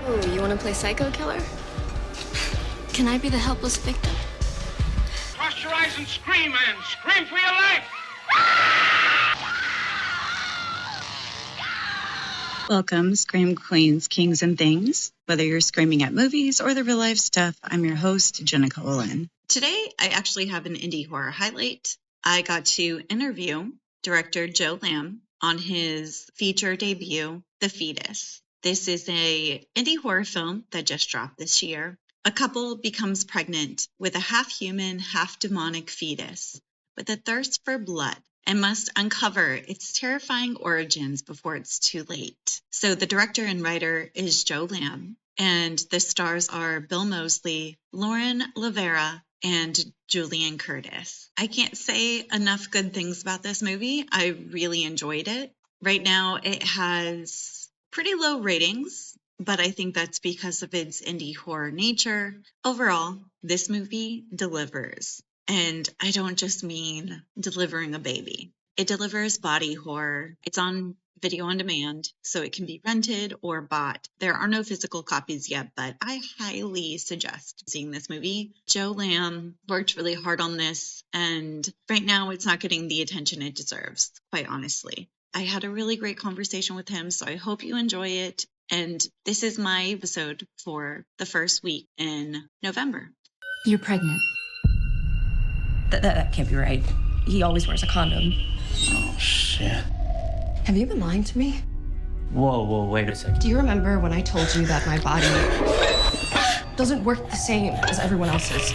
Oh, you want to play psycho killer? Can I be the helpless victim? Cross your eyes and scream, man. Scream for your life. Welcome, Scream Queens, Kings, and Things. Whether you're screaming at movies or the real life stuff, I'm your host, Jenna Colin. Today, I actually have an indie horror highlight. I got to interview director Joe Lam on his feature debut, The Fetus. This is a indie horror film that just dropped this year. A couple becomes pregnant with a half-human, half-demonic fetus with a thirst for blood and must uncover its terrifying origins before it's too late. So the director and writer is Joe Lam, and the stars are Bill Moseley, LaVera, and Julian. I can't say enough good things about this movie. I really enjoyed it. Right now, it has pretty low ratings, but I think that's because of its indie horror nature. Overall, this movie delivers. And I don't just mean delivering a baby. It delivers body horror. It's on video on demand, so it can be rented or bought. There are no physical copies yet, but I highly suggest seeing this movie. Joe Lam worked really hard on this, and right now it's not getting the attention it deserves, quite honestly. I had a really great conversation with him, so I hope you enjoy it. And this is my episode for the first week in November. You're pregnant. That can't be right. He always wears a condom. Oh, shit. Have you been lying to me? Whoa, wait a second. Do you remember when I told you that my body doesn't work the same as everyone else's?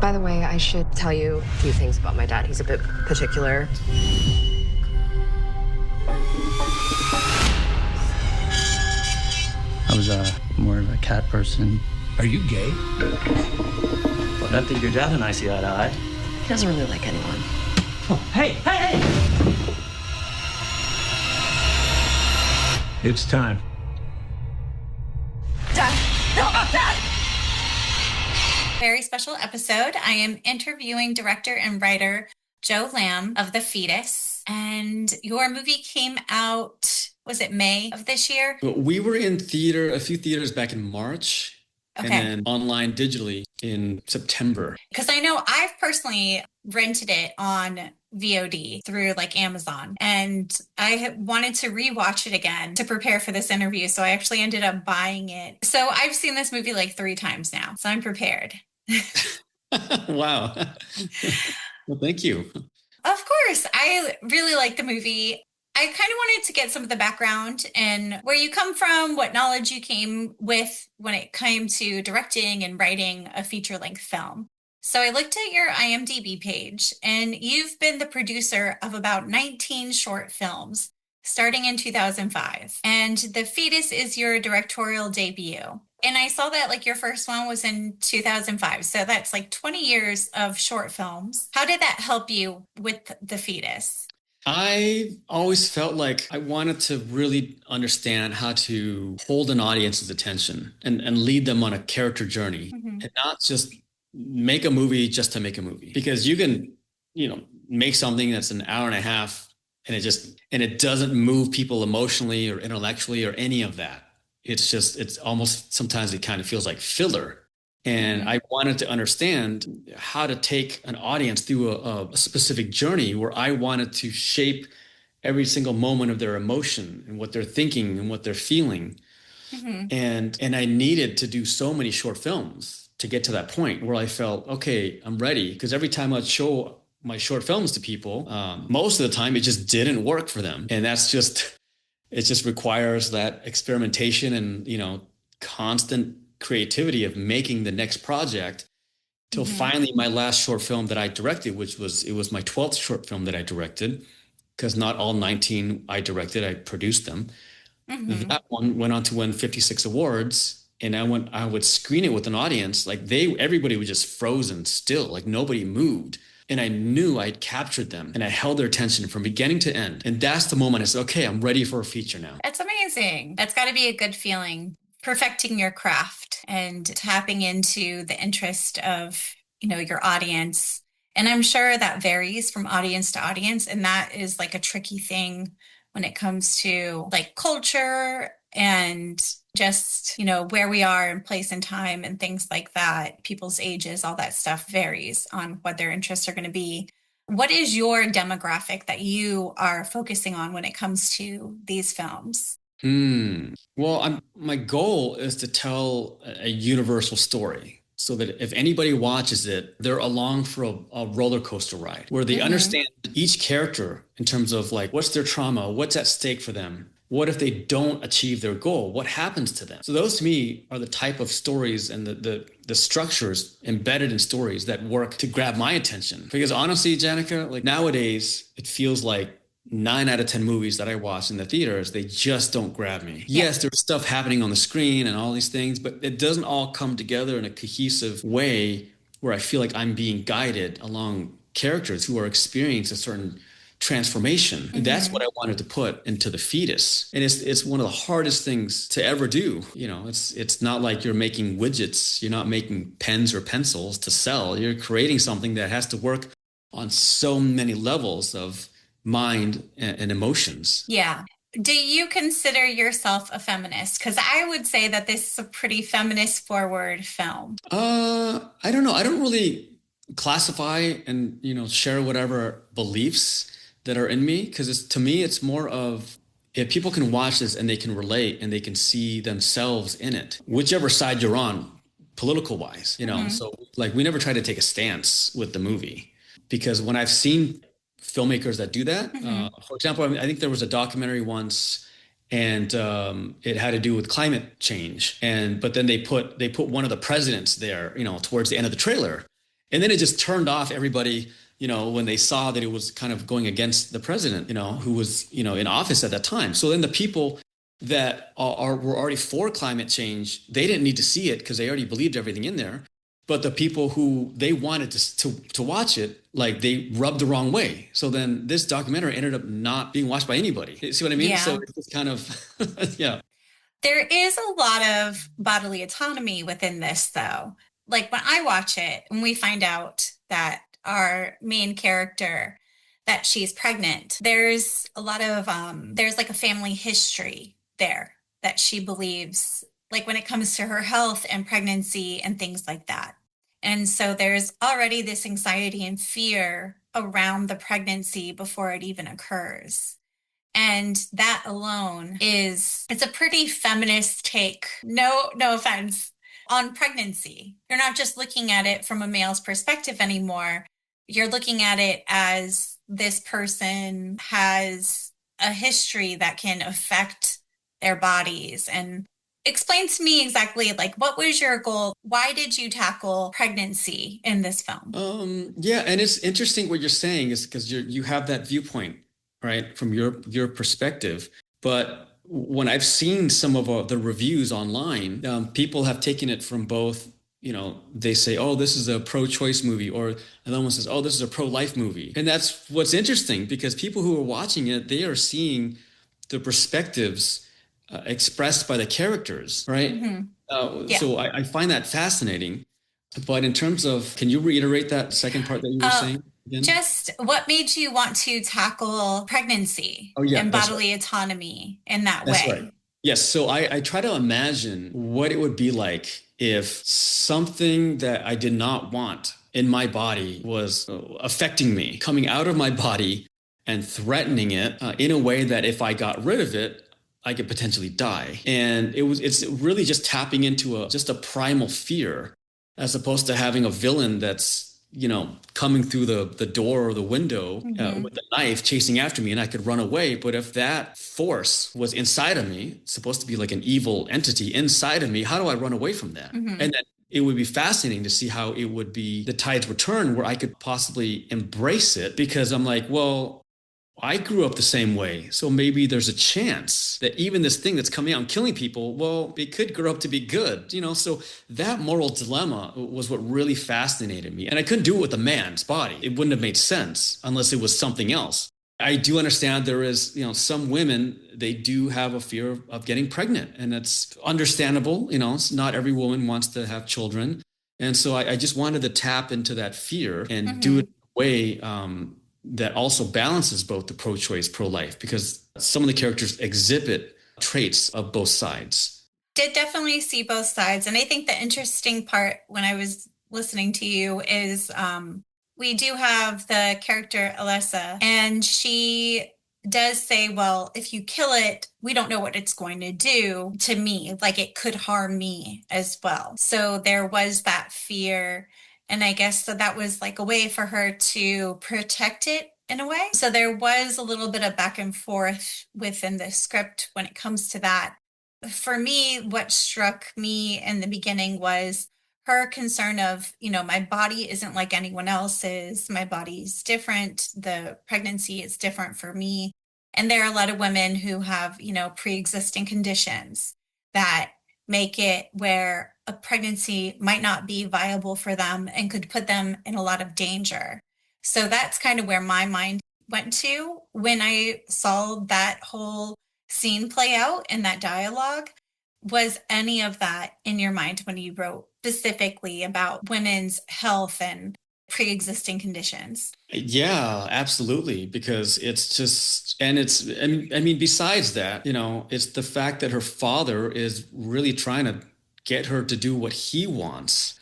By the way, I should tell you a few things about my dad. He's a bit particular. I was more of a cat person. Are you gay? Well, I think your dad and I see eye to eye. He doesn't really like anyone. Oh, hey! It's time. Dad! No, Dad! Very special episode. I am interviewing director and writer Joe Lam of The Fetus. And your movie came out, was it May of this year? We were in a few theaters back in March. Okay. And then online digitally in September. Because I know I've personally rented it on VOD through like Amazon, and I wanted to rewatch it again to prepare for this interview. So I actually ended up buying it. So I've seen this movie like 3 times now. So I'm prepared. Wow. Well, thank you. Of course. I really like the movie. I kind of wanted to get some of the background and where you come from, what knowledge you came with when it came to directing and writing a feature-length film. So I looked at your IMDb page, and you've been the producer of about 19 short films, starting in 2005. And The Fetus is your directorial debut. And I saw that like your first one was in 2005. So that's like 20 years of short films. How did that help you with The Fetus? I always felt like I wanted to really understand how to hold an audience's attention and lead them on a character journey, and not just make a movie just to make a movie. Because you can, make something that's an hour and a half and it doesn't move people emotionally or intellectually or any of that. It's almost, sometimes it kind of feels like filler. And I wanted to understand how to take an audience through a specific journey where I wanted to shape every single moment of their emotion and what they're thinking and what they're feeling. And I needed to do so many short films to get to that point where I felt, okay, I'm ready. Because every time I'd show my short films to people, most of the time it just didn't work for them. And it just requires that experimentation and, constant creativity of making the next project till finally my last short film that I directed, it was my 12th short film that I directed, because not all 19 I directed, I produced them. That one went on to win 56 awards, and I would screen it with an audience, like everybody was just frozen still, like nobody moved. And I knew I'd captured them and I held their attention from beginning to end. And that's the moment I said, okay, I'm ready for a feature now. That's amazing. That's got to be a good feeling. Perfecting your craft and tapping into the interest of, your audience. And I'm sure that varies from audience to audience. And that is like a tricky thing when it comes to like culture and just, where we are in place and time and things like that, people's ages, all that stuff varies on what their interests are going to be. What is your demographic that you are focusing on when it comes to these films? Well, my goal is to tell a universal story so that if anybody watches it, they're along for a roller coaster ride where they understand each character in terms of like, what's their trauma? What's at stake for them? What if they don't achieve their goal? What happens to them? So those to me are the type of stories and the structures embedded in stories that work to grab my attention. Because honestly, Janica, like nowadays, it feels like 9 out of 10 movies that I watch in the theaters, they just don't grab me. Yeah. Yes, there's stuff happening on the screen and all these things, but it doesn't all come together in a cohesive way where I feel like I'm being guided along characters who are experiencing a certain transformation. And that's what I wanted to put into The Fetus. And it's one of the hardest things to ever do. It's not like you're making widgets. You're not making pens or pencils to sell. You're creating something that has to work on so many levels of mind and emotions. Yeah. Do you consider yourself a feminist? Because I would say that this is a pretty feminist forward film. I don't know. I don't really classify and, share whatever beliefs that are in me, because to me, it's more of if people can watch this and they can relate and they can see themselves in it, whichever side you're on, political wise, so like we never try to take a stance with the movie, because when I've seen filmmakers that do that, for example, I think there was a documentary once and it had to do with climate change. But then they put one of the presidents there, towards the end of the trailer. And then it just turned off everybody, when they saw that it was kind of going against the president, who was, in office at that time. So then the people that were already for climate change, they didn't need to see it because they already believed everything in there. But the people who they wanted to watch it, like they rubbed the wrong way. So then this documentary ended up not being watched by anybody. You see what I mean? Yeah. So it's kind of, yeah. There is a lot of bodily autonomy within this, though. Like when I watch it and we find out that our main character, that she's pregnant, there's a lot of, there's like a family history there that she believes, like when it comes to her health and pregnancy and things like that. And so there's already this anxiety and fear around the pregnancy before it even occurs. And that alone it's a pretty feminist take, no offense, on pregnancy. You're not just looking at it from a male's perspective anymore. You're looking at it as this person has a history that can affect their bodies. And explain to me exactly, like, what was your goal? Why did you tackle pregnancy in this film? Yeah, and it's interesting what you're saying is because you have that viewpoint, right, from your perspective. But when I've seen some of the reviews online, people have taken it from both. They say, "Oh, this is a pro-choice movie," or another one says, "Oh, this is a pro-life movie." And that's what's interesting, because people who are watching it, they are seeing the perspectives expressed by the characters, right? Yeah. So I find that fascinating. But in terms of, can you reiterate that second part that you were saying again? Just what made you want to tackle pregnancy and bodily autonomy in that way? Right. Yes. So I try to imagine what it would be like if something that I did not want in my body was affecting me, coming out of my body and threatening it in a way that if I got rid of it, I could potentially die. And it's really just tapping into just a primal fear, as opposed to having a villain that's, coming through the door or the window with a knife chasing after me and I could run away. But if that force was inside of me, supposed to be like an evil entity inside of me, how do I run away from that? And then it would be fascinating to see how it would be the tides would turn where I could possibly embrace it, because I'm like, well, I grew up the same way. So maybe there's a chance that even this thing that's coming out and killing people, well, it could grow up to be good, So that moral dilemma was what really fascinated me. And I couldn't do it with a man's body. It wouldn't have made sense unless it was something else. I do understand there is, some women, they do have a fear of getting pregnant, and it's understandable. Not every woman wants to have children. And so I just wanted to tap into that fear and do it in a way that also balances both the pro-choice, pro-life, because some of the characters exhibit traits of both sides. Did definitely see both sides. And I think the interesting part when I was listening to you is we do have the character Alessa, and she does say, well, if you kill it, we don't know what it's going to do to me. Like, it could harm me as well. So there was that fear. And I guess that was like a way for her to protect it in a way. So there was a little bit of back and forth within the script when it comes to that. For me, what struck me in the beginning was her concern of, my body isn't like anyone else's. My body's different. The pregnancy is different for me. And there are a lot of women who have, pre-existing conditions that make it where a pregnancy might not be viable for them and could put them in a lot of danger. So that's kind of where my mind went to when I saw that whole scene play out in that dialogue. Was any of that in your mind when you wrote specifically about women's health and pre-existing conditions? Yeah, absolutely. Because it's just, and it's, I mean, besides that, it's the fact that her father is really trying to get her to do what he wants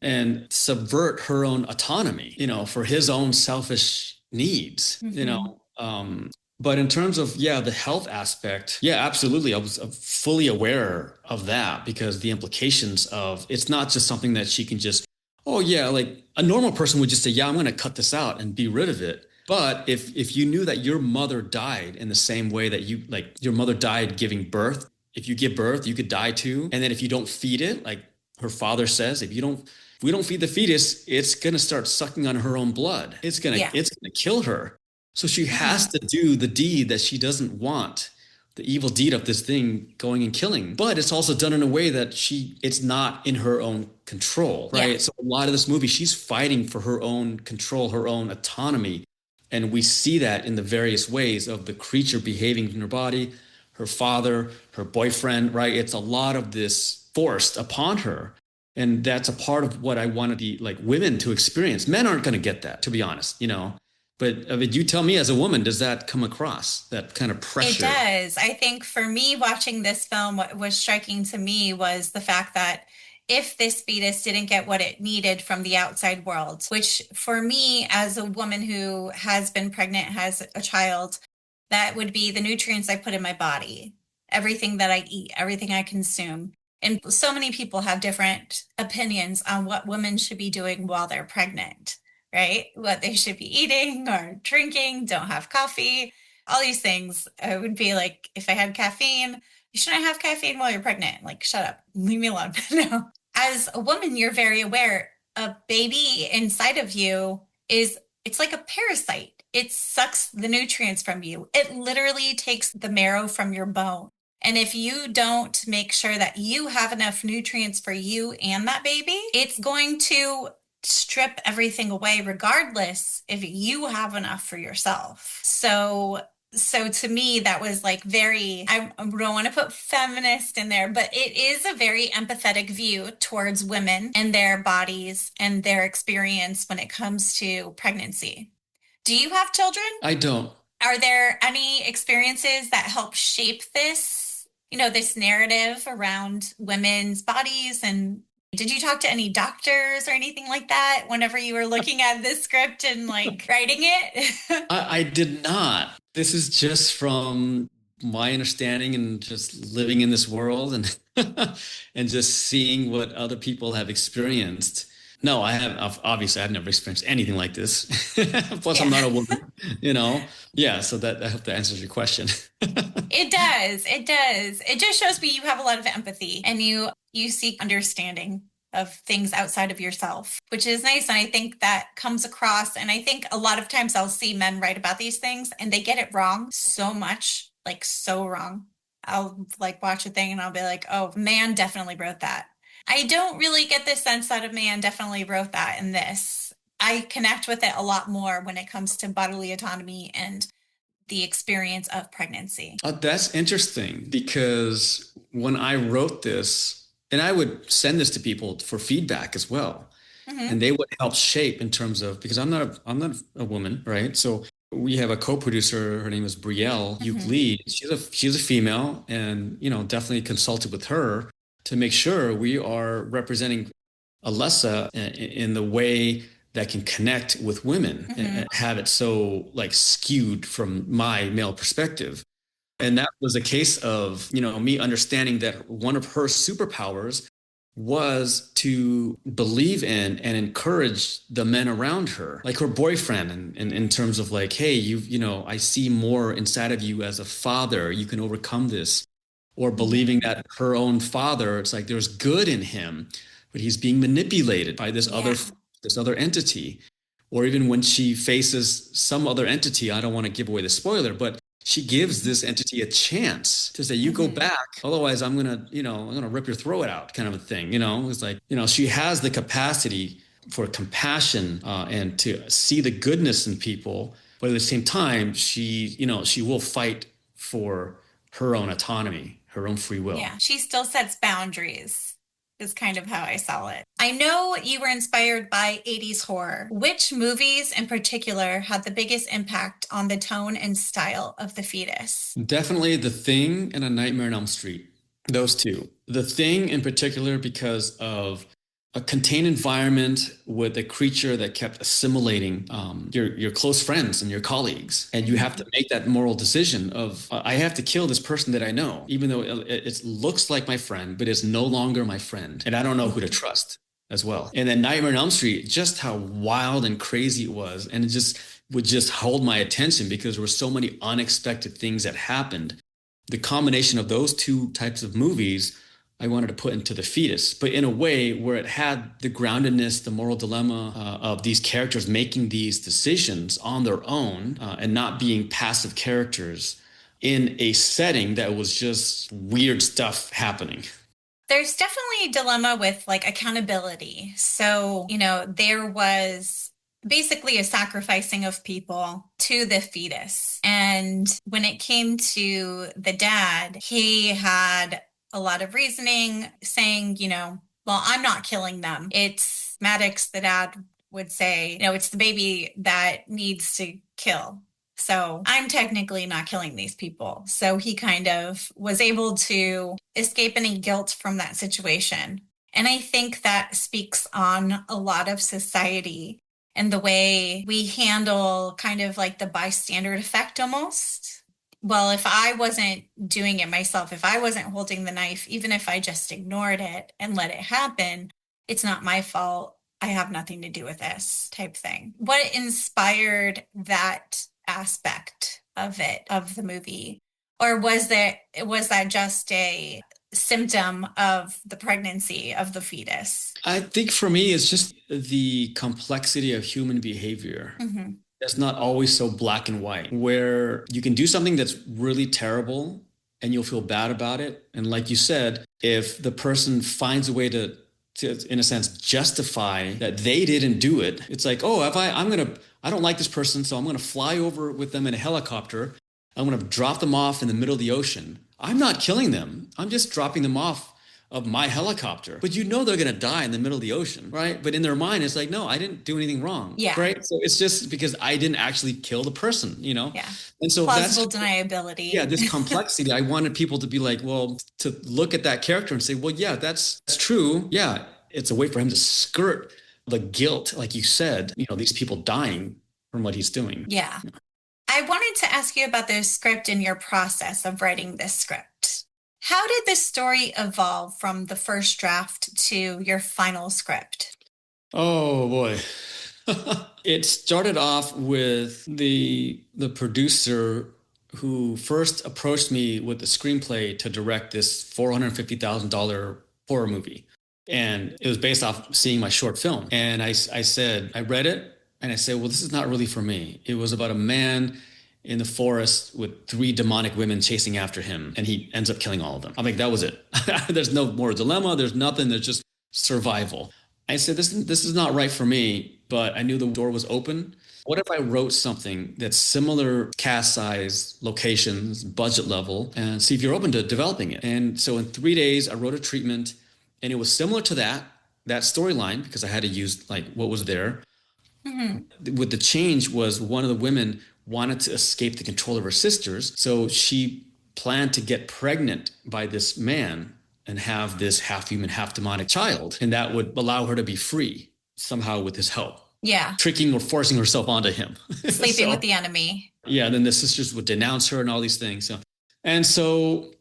and subvert her own autonomy, for his own selfish needs, But in terms of, the health aspect, absolutely. I was fully aware of that, because the implications of it's not just something that she can just, like a normal person would just say, I'm going to cut this out and be rid of it. But if you knew that your mother died in the same way that your mother died giving birth, if you give birth, you could die too. And then if you don't feed it, like her father says, if we don't feed the fetus, it's going to start sucking on her own blood. It's going to kill her. So she has to do the deed that she doesn't want, the evil deed of this thing going and killing. But it's also done in a way that it's not in her own control, right? Yeah. So a lot of this movie, she's fighting for her own control, her own autonomy. And we see that in the various ways of the creature behaving in her body, her father, her boyfriend, right? It's a lot of this forced upon her. And that's a part of what I wanted the women to experience. Men aren't going to get that, to be honest, But you tell me, as a woman, does that come across, that kind of pressure? It does. I think for me, watching this film, what was striking to me was the fact that if this fetus didn't get what it needed from the outside world, which for me, as a woman who has been pregnant, has a child, that would be the nutrients I put in my body, everything that I eat, everything I consume. And so many people have different opinions on what women should be doing while they're pregnant. Right? What they should be eating or drinking, don't have coffee, all these things. I would be like, if I had caffeine, you shouldn't have caffeine while you're pregnant. Like, shut up, leave me alone. No. As a woman, you're very aware a baby inside of you it's like a parasite. It sucks the nutrients from you. It literally takes the marrow from your bone. And if you don't make sure that you have enough nutrients for you and that baby, it's going to strip everything away regardless if you have enough for yourself. So to me, that was like I don't want to put feminist in there, but it is a very empathetic view towards women and their bodies and their experience when it comes to pregnancy. Do you have children? I don't. Are there any experiences that help shape this, this narrative around women's bodies? And did you talk to any doctors or anything like that whenever you were looking at this script and writing it? I did not. This is just from my understanding and just living in this world and and just seeing what other people have experienced. No, obviously I've never experienced anything like this. Plus I'm not a woman, Yeah, so I hope that answers your question. It does. It just shows me you have a lot of empathy and you seek understanding of things outside of yourself, which is nice. And I think that comes across. And I think a lot of times I'll see men write about these things and they get it wrong so much, so wrong. I'll watch a thing and I'll be like, oh, man definitely wrote that. I don't really get the sense that a man definitely wrote that in this. I connect with it a lot more when it comes to bodily autonomy and the experience of pregnancy. That's interesting, because when I wrote this, and I would send this to people for feedback as well, and they would help shape in terms of, because I'm not a woman, right? So we have a co-producer, her name is Brielle Lee. She's a female, and definitely consulted with her to make sure we are representing Alessa in the way that can connect with women and have it so like skewed from my male perspective. And that was a case of, me understanding that one of her superpowers was to believe in and encourage the men around her, like her boyfriend, and in terms of like, hey, I see more inside of you as a father, you can overcome this. Or believing that her own father, it's like there's good in him, but he's being manipulated by this other entity. Or even when she faces some other entity, I don't want to give away the spoiler, but she gives this entity a chance to say, you go back, otherwise I'm gonna rip your throat out, kind of a thing. It's like, she has the capacity for compassion and to see the goodness in people, but at the same time, she will fight for her own autonomy, her own free will. Yeah, she still sets boundaries, is kind of how I saw it. I know you were inspired by 80s horror. Which movies in particular had the biggest impact on the tone and style of The Fetus? Definitely The Thing and A Nightmare on Elm Street. Those two. The Thing in particular because of a contained environment with a creature that kept assimilating your close friends and your colleagues. And you have to make that moral decision of, I have to kill this person that I know, even though it looks like my friend, but it's no longer my friend. And I don't know who to trust as well. And then Nightmare on Elm Street, just how wild and crazy it was. And it just would just hold my attention because there were so many unexpected things that happened. The combination of those two types of movies I wanted to put into The Fetus, but in a way where it had the groundedness, the moral dilemma of these characters making these decisions on their own and not being passive characters in a setting that was just weird stuff happening. There's definitely a dilemma with like accountability. So, there was basically a sacrificing of people to the fetus. And when it came to the dad, he had a lot of reasoning saying, well, I'm not killing them. It's Maddox, the dad, would say, it's the baby that needs to kill. So I'm technically not killing these people. So he kind of was able to escape any guilt from that situation. And I think that speaks on a lot of society and the way we handle kind of like the bystander effect almost. Well, if I wasn't doing it myself, if I wasn't holding the knife, even if I just ignored it and let it happen, it's not my fault. I have nothing to do with this type thing. What inspired that aspect of it, of the movie? Or was that just a symptom of the pregnancy of the fetus? I think for me, it's just the complexity of human behavior. Mm-hmm. That's not always so black and white, where you can do something that's really terrible and you'll feel bad about it. And like you said, if the person finds a way to in a sense, justify that they didn't do it, it's like, oh, I don't like this person, so I'm going to fly over with them in a helicopter. I'm going to drop them off in the middle of the ocean. I'm not killing them. I'm just dropping them off of my helicopter. But they're going to die in the middle of the ocean, right? But in their mind, it's like, no, I didn't do anything wrong. Yeah. Right? So it's just because I didn't actually kill the person, Yeah. And so plausible deniability. Yeah, this complexity. I wanted people to be like, well, to look at that character and say, well, yeah, that's true. Yeah, it's a way for him to skirt the guilt, like you said, these people dying from what he's doing. Yeah. I wanted to ask you about the script and your process of writing this script. How did this story evolve from the first draft to your final script? Oh, boy. It started off with the producer who first approached me with the screenplay to direct this $450,000 horror movie. And it was based off seeing my short film. And I said, I read it, and I said, well, this is not really for me. It was about a man in the forest with 3 demonic women chasing after him, and he ends up killing all of them. I'm like, that was it. There's no more dilemma. There's nothing. There's just survival. I said, this is not right for me, but I knew the door was open. What if I wrote something that's similar cast size, locations, budget level, and see if you're open to developing it? And so in 3 days, I wrote a treatment, and it was similar to that, that storyline because I had to use like what was there. With the change was one of the women wanted to escape the control of her sisters. So she planned to get pregnant by this man and have this half human, half demonic child. And that would allow her to be free somehow with his help. Yeah. Tricking or forcing herself onto him. Sleeping with the enemy. Yeah. Then the sisters would denounce her and all these things. So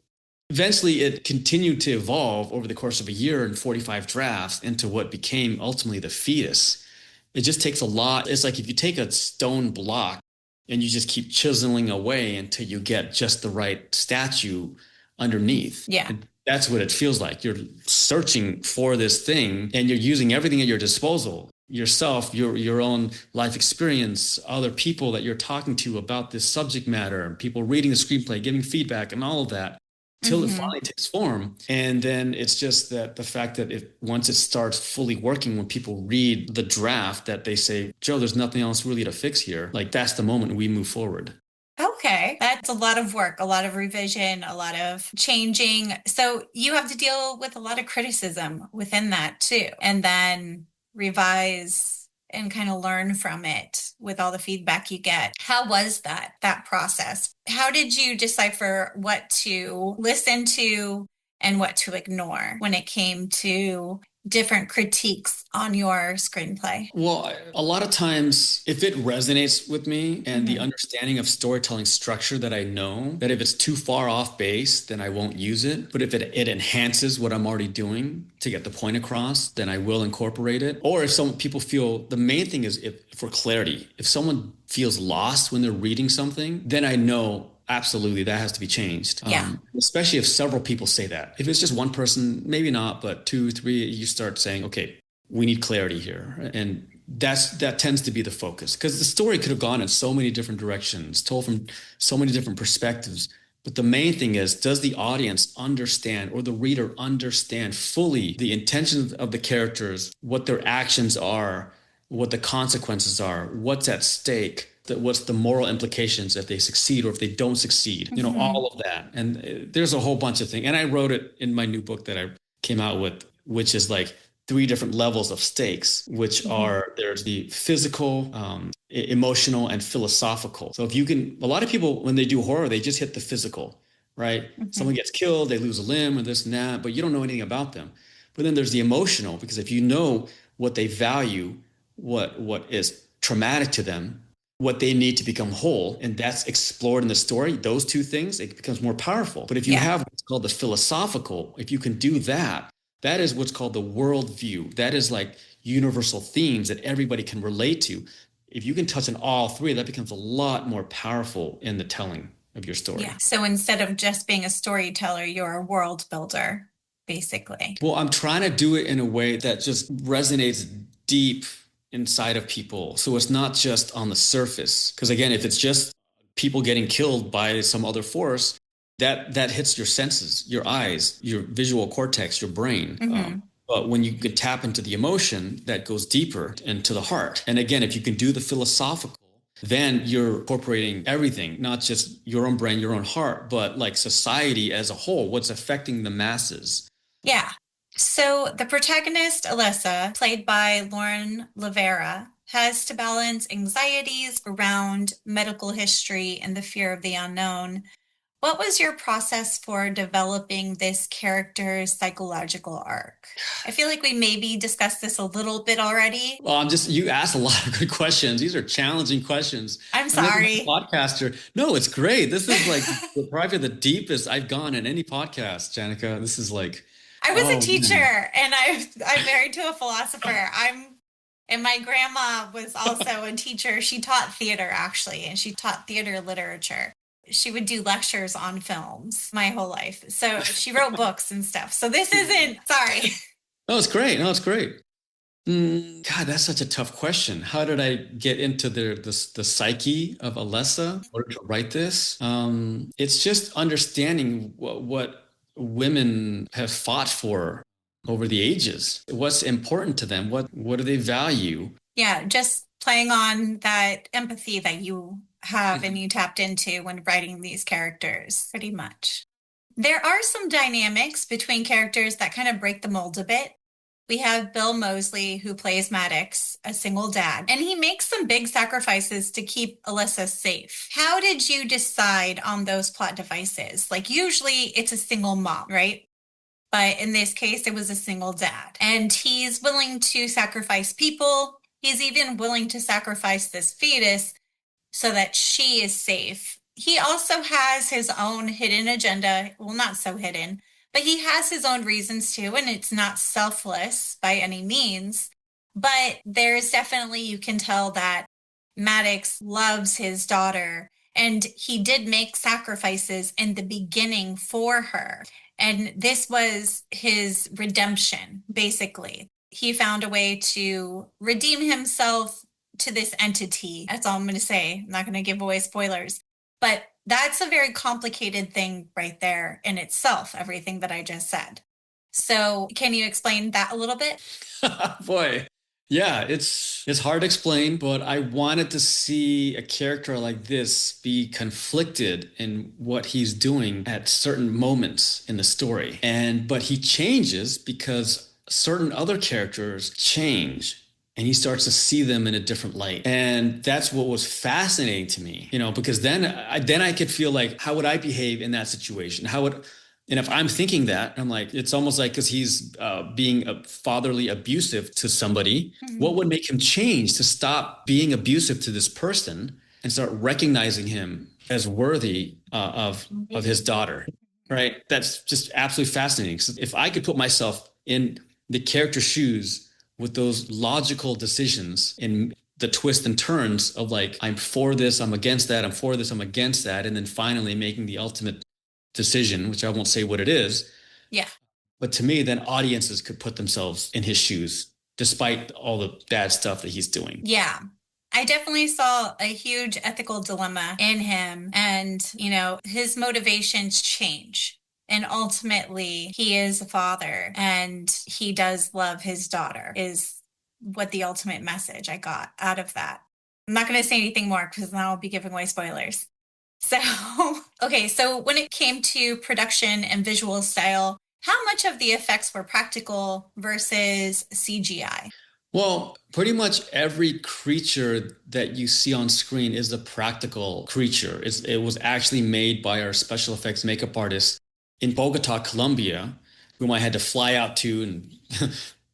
eventually it continued to evolve over the course of a year and 45 drafts into what became ultimately the fetus. It just takes a lot. It's like if you take a stone block and you just keep chiseling away until you get just the right statue underneath. Yeah. And that's what it feels like. You're searching for this thing and you're using everything at your disposal. Yourself, your own life experience, other people that you're talking to about this subject matter, people reading the screenplay, giving feedback and all of that till it finally takes form. And then it's just that the fact that once it starts fully working, when people read the draft that they say, Joe, there's nothing else really to fix here. Like that's the moment we move forward. Okay. That's a lot of work, a lot of revision, a lot of changing. So you have to deal with a lot of criticism within that too. And then revise and kind of learn from it with all the feedback you get. How was that process? How did you decipher what to listen to and what to ignore when it came to different critiques on your screenplay? Well, a lot of times, if it resonates with me and the understanding of storytelling structure that I know, that if it's too far off base, then I won't use it. But if it enhances what I'm already doing to get the point across, then I will incorporate it. Or if some people feel, the main thing is for clarity, if someone feels lost when they're reading something, then I know absolutely that has to be changed. Yeah. Especially if several people say that. If it's just one person, maybe not, but 2, 3, you start saying, okay, we need clarity here. And that tends to be the focus because the story could have gone in so many different directions, told from so many different perspectives. But the main thing is, does the audience understand or the reader understand fully the intentions of the characters, what their actions are, what the consequences are, what's at stake? What's the moral implications if they succeed or if they don't succeed, all of that. And there's a whole bunch of things. And I wrote it in my new book that I came out with, which is like 3 different levels of stakes, which are there's the physical, emotional, and philosophical. So a lot of people, when they do horror, they just hit the physical, right? Someone gets killed, they lose a limb or this and that, but you don't know anything about them. But then there's the emotional, because if you know what they value, what is traumatic to them, what they need to become whole, and that's explored in the story, those 2 things, it becomes more powerful. But if you have what's called the philosophical, if you can do that, that is what's called the worldview. That is like universal themes that everybody can relate to. If you can touch on all 3, that becomes a lot more powerful in the telling of your story. Yeah. So instead of just being a storyteller, you're a world builder, basically. Well, I'm trying to do it in a way that just resonates deep inside of people. So it's not just on the surface. Because again, if it's just people getting killed by some other force, that hits your senses, your eyes, your visual cortex, your brain. But when you can tap into the emotion, that goes deeper into the heart. And again, if you can do the philosophical, then you're incorporating everything, not just your own brain, your own heart, but like society as a whole, what's affecting the masses. Yeah. So the protagonist, Alyssa, played by LaVera, has to balance anxieties around medical history and the fear of the unknown. What was your process for developing this character's psychological arc? I feel like we maybe discussed this a little bit already. Well, you asked a lot of good questions. These are challenging questions. I'm sorry. I'm a podcaster. No, it's great. This is like probably the deepest I've gone in any podcast, Janica. This is like... I was a teacher and I'm married to a philosopher. And my grandma was also a teacher. She taught theater actually, and she taught theater literature. She would do lectures on films my whole life. So she wrote books and stuff. So this isn't, sorry. No, it's great. No, it's great. God, that's such a tough question. How did I get into the psyche of Alyssa in order to write this? It's just understanding what women have fought for over the ages. What's important to them? What do they value? Yeah, just playing on that empathy that you have and you tapped into when writing these characters, pretty much. There are some dynamics between characters that kind of break the mold a bit. we have Bill Moseley, who plays Maddox, a single dad, and he makes some big sacrifices to keep Alyssa safe. How did you decide on those plot devices? Like, usually it's a single mom, right? But in this case, it was a single dad. And he's willing to sacrifice people. He's even willing to sacrifice this fetus so that she is safe. He also has his own hidden agenda. Well, not so hidden, but he has his own reasons too, and it's not selfless by any means. But there's definitely, you can tell that Maddox loves his daughter, and he did make sacrifices in the beginning for her. And this was his redemption, basically. He found a way to redeem himself to this entity. That's all I'm going to say. I'm not going to give away spoilers. But that's a very complicated thing right there in itself, everything that I just said. So can you explain that a little bit? Boy, yeah, it's hard to explain, but I wanted to see a character like this be conflicted in what he's doing at certain moments in the story. But he changes because certain other characters change. And he starts to see them in a different light. And that's what was fascinating to me, because then I could feel like, how would I behave in that situation? And if I'm thinking that, I'm like, it's almost like, because he's being fatherly abusive to somebody, what would make him change to stop being abusive to this person and start recognizing him as worthy of his daughter, right? That's just absolutely fascinating. So if I could put myself in the character's shoes with those logical decisions in the twists and turns of like, I'm for this, I'm against that, I'm for this, I'm against that, and then finally making the ultimate decision, which I won't say what it is. Yeah. But to me, then audiences could put themselves in his shoes, despite all the bad stuff that he's doing. Yeah. I definitely saw a huge ethical dilemma in him, and, his motivations change. And ultimately, he is a father, and he does love his daughter, is what the ultimate message I got out of that. I'm not going to say anything more because then I'll be giving away spoilers. So, okay, so when it came to production and visual style, how much of the effects were practical versus CGI? Well, pretty much every creature that you see on screen is a practical creature. It was actually made by our special effects makeup artist in Bogota, Colombia, whom I had to fly out to and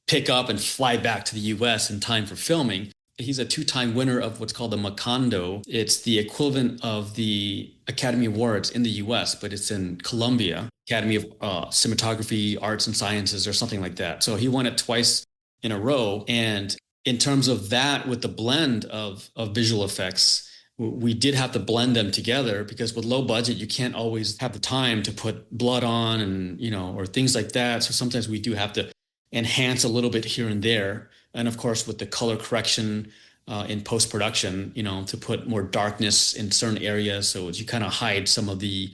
pick up and fly back to the US in time for filming. He's a 2-time winner of what's called the Macondo. It's the equivalent of the Academy Awards in the US, but it's in Colombia, Academy of Cinematography, Arts and Sciences, or something like that. So he won it twice in a row. And in terms of that, with the blend of visual effects, we did have to blend them together, because with low budget, you can't always have the time to put blood on and, or things like that. So sometimes we do have to enhance a little bit here and there. And of course, with the color correction in post-production, to put more darkness in certain areas. So you kind of hide some of the,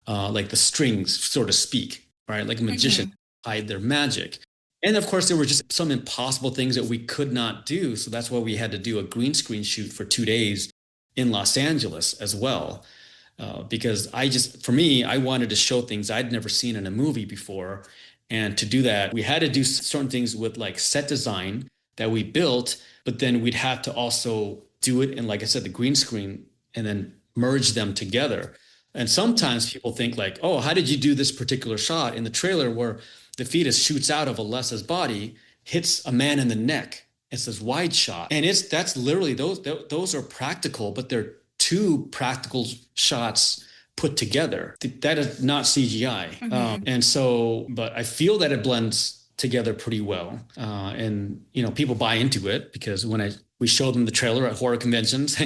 like the strings, so to speak, right? Like a magician hide their magic. And of course, there were just some impossible things that we could not do. So that's why we had to do a green screen shoot for 2 days in Los Angeles as well, because for me, I wanted to show things I'd never seen in a movie before. And to do that, we had to do certain things with like set design that we built, but then we'd have to also do it in, like I said, the green screen, and then merge them together. And sometimes people think like, oh, how did you do this particular shot in the trailer where the fetus shoots out of Alessa's body, hits a man in the neck? It's this wide shot. And that's literally, those are practical, but they're 2 practical shots put together. That is not CGI. And so, but I feel that it blends together pretty well. And, people buy into it, because when we show them the trailer at horror conventions,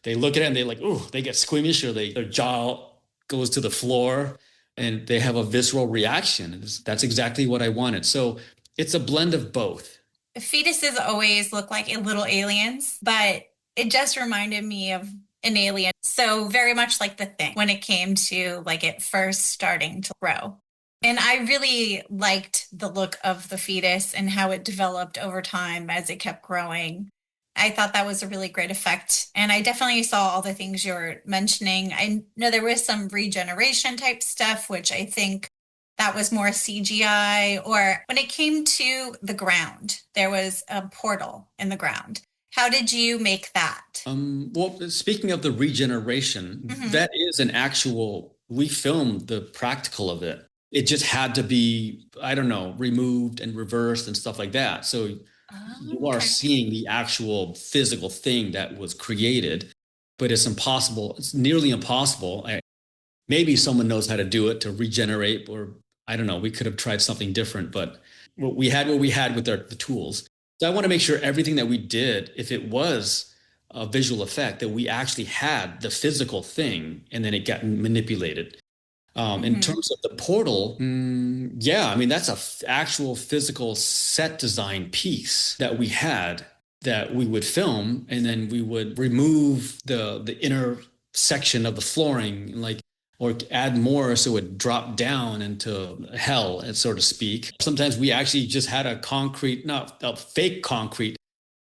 they look at it and they're like, oh, they get squeamish, or their jaw goes to the floor and they have a visceral reaction. That's exactly what I wanted. So it's a blend of both. Fetuses always look like little aliens, but it just reminded me of an alien. So very much like The Thing when it came to like it first starting to grow. And I really liked the look of the fetus and how it developed over time as it kept growing. I thought that was a really great effect. And I definitely saw all the things you're mentioning. I know there was some regeneration type stuff, which I think that was more CGI? Or when it came to the ground, there was a portal in the ground. How did you make that? Well, speaking of the regeneration, that is an actual, we filmed the practical of it. It just had to be, I don't know, removed and reversed and stuff like that. So you are seeing the actual physical thing that was created, but it's impossible. It's nearly impossible. Maybe someone knows how to do it to regenerate, or I don't know. We could have tried something different, but what we had with the tools. So I want to make sure everything that we did, if it was a visual effect, that we actually had the physical thing and then it got manipulated. In terms of the portal, yeah, I mean, that's a actual physical set design piece that we had that we would film, and then we would remove the inner section of the flooring, like, or add more so it dropped down into hell, so to speak. Sometimes we actually just had not a fake concrete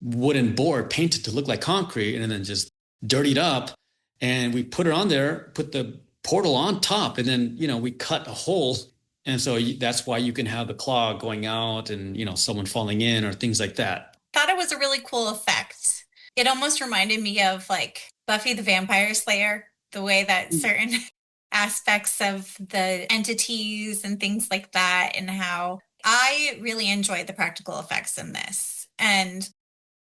wooden board painted to look like concrete and then just dirtied up. And we put it on there, put the portal on top, and then, we cut a hole. And so that's why you can have the claw going out and, someone falling in or things like that. Thought it was a really cool effect. It almost reminded me of like Buffy the Vampire Slayer, the way that certain aspects of the entities and things like that, and how I really enjoyed the practical effects in this. And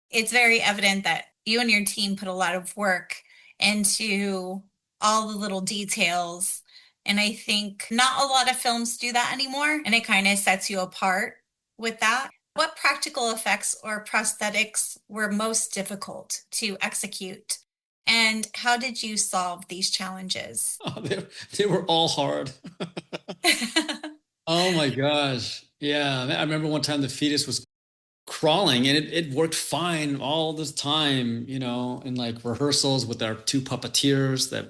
it's very evident that you and your team put a lot of work into all the little details. And I think not a lot of films do that anymore. And it kind of sets you apart with that. What practical effects or prosthetics were most difficult to execute? And how did you solve these challenges? Oh, they were all hard. Oh my gosh. Yeah. I remember one time the fetus was crawling and it worked fine all this time, in like rehearsals with our two puppeteers that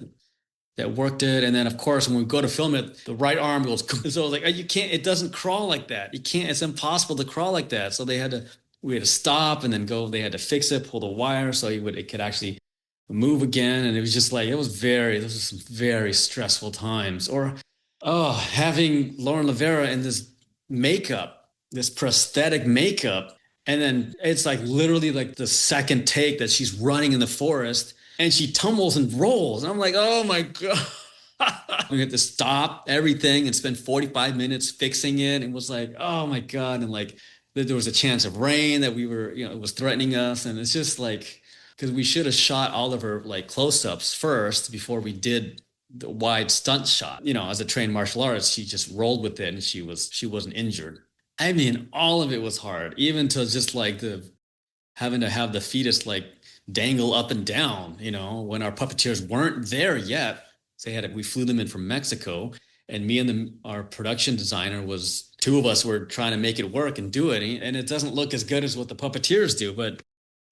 worked it. And then of course, when we go to film it, the right arm goes, so like, you can't, it doesn't crawl like that. You can't, it's impossible to crawl like that. So we had to stop and then go, they had to fix it, pull the wire so it could actually move again. And it was just like, those were some very stressful times. Or, having Lauren LaVera in this makeup, this prosthetic makeup. And then it's like literally like the second take that she's running in the forest and she tumbles and rolls. And I'm like, oh my God. We had to stop everything and spend 45 minutes fixing it. It was like, oh my God. And like there was a chance of rain that we were, it was threatening us. And it's just like, because we should have shot all of her like close-ups first before we did the wide stunt shot. As a trained martial artist, she just rolled with it and she wasn't injured. I mean, all of it was hard, even to just like having to have the fetus like dangle up and down, when our puppeteers weren't there yet. We flew them in from Mexico, and me and our production designer two of us were trying to make it work and do it. And it doesn't look as good as what the puppeteers do, but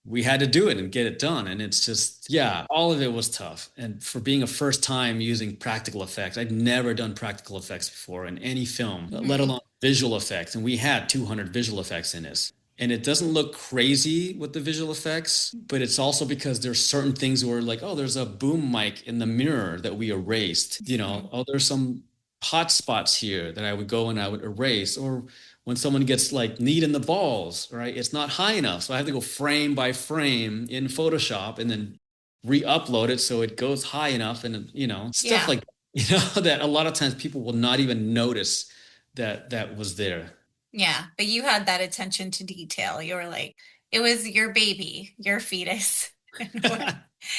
we had to do it and get it done. And it's just, all of it was tough. And for being a first time using practical effects, I'd never done practical effects before in any film, let alone visual effects. And we had 200 visual effects in this. And it doesn't look crazy with the visual effects, but it's also because there's certain things where like, there's a boom mic in the mirror that we erased, there's some hot spots here that I would go and I would erase. Or when someone gets like kneed in the balls, right? It's not high enough. So I have to go frame by frame in Photoshop and then re-upload it so it goes high enough, and stuff like that a lot of times people will not even notice that was there. Yeah, but you had that attention to detail. You were like, it was your baby, your fetus.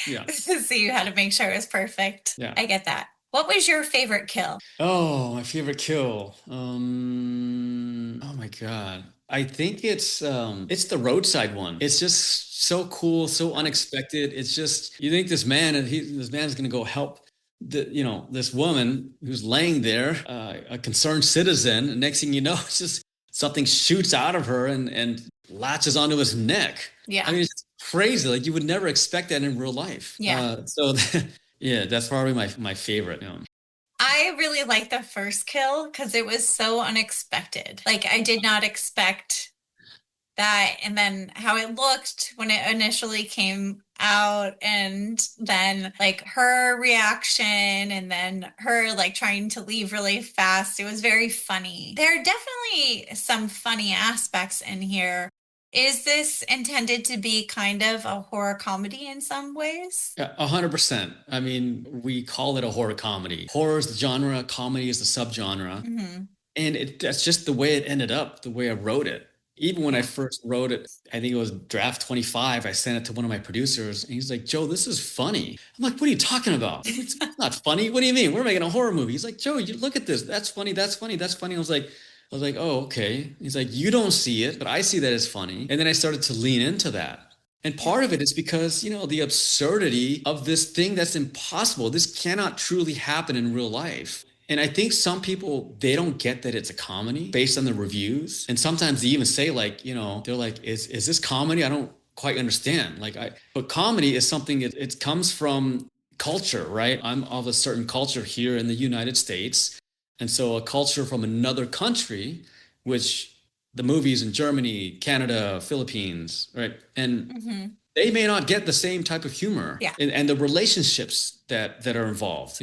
Yeah. So you had to make sure it was perfect. Yeah. I get that. What was your favorite kill? Oh, my favorite kill. Oh my God. I think it's the roadside one. It's just so cool, so unexpected. It's just, you think this man's going to go help this woman who's laying there, a concerned citizen. And next thing you know, it's just something shoots out of her and latches onto his neck. Yeah. I mean, it's crazy. Like you would never expect that in real life. Yeah. Yeah, that's probably my favorite. I really like the first kill because it was so unexpected. Like I did not expect that, and then how it looked when it initially came out, and then like her reaction, and then her like trying to leave really fast. It was very funny. There are definitely some funny aspects in here. Is this intended to be kind of a horror comedy in some ways? Yeah, 100%. I mean, we call it a horror comedy. Horror is the genre, comedy is the subgenre. And that's just the way it ended up, the way I wrote it. Even when I first wrote it, I think it was draft 25, I sent it to one of my producers, and he's like, Joe, this is funny. I'm like, what are you talking about? It's not funny. What do you mean? We're making a horror movie. He's like, Joe, you look at this. That's funny. That's funny. That's funny. I was like, oh, okay. He's like, you don't see it, but I see that it's funny. And then I started to lean into that. And part of it is because, the absurdity of this thing that's impossible. This cannot truly happen in real life. And I think some people, they don't get that it's a comedy based on the reviews. And sometimes they even say like, they're like, is this comedy? I don't quite understand. But comedy is something, it comes from culture, right? I'm of a certain culture here in the United States. And so a culture from another country, which the movies in Germany, Canada, Philippines, right? And they may not get the same type of humor. Yeah. And the relationships that are involved,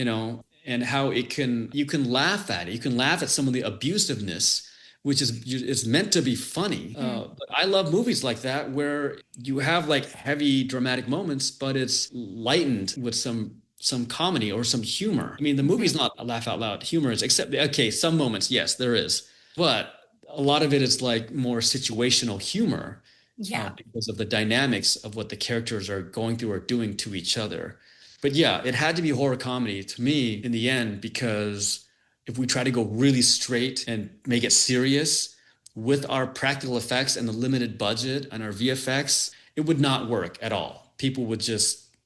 and how you can laugh at it. You can laugh at some of the abusiveness, which is meant to be funny. But I love movies like that where you have like heavy dramatic moments, but it's lightened with some comedy or some humor. I mean, the movie's not a laugh out loud humor, except, okay, some moments, yes, there is. But a lot of it is like more situational humor. Yeah. Because of the dynamics of what the characters are going through or doing to each other. But yeah, it had to be horror comedy to me in the end, because if we try to go really straight and make it serious with our practical effects and the limited budget and our VFX, it would not work at all. People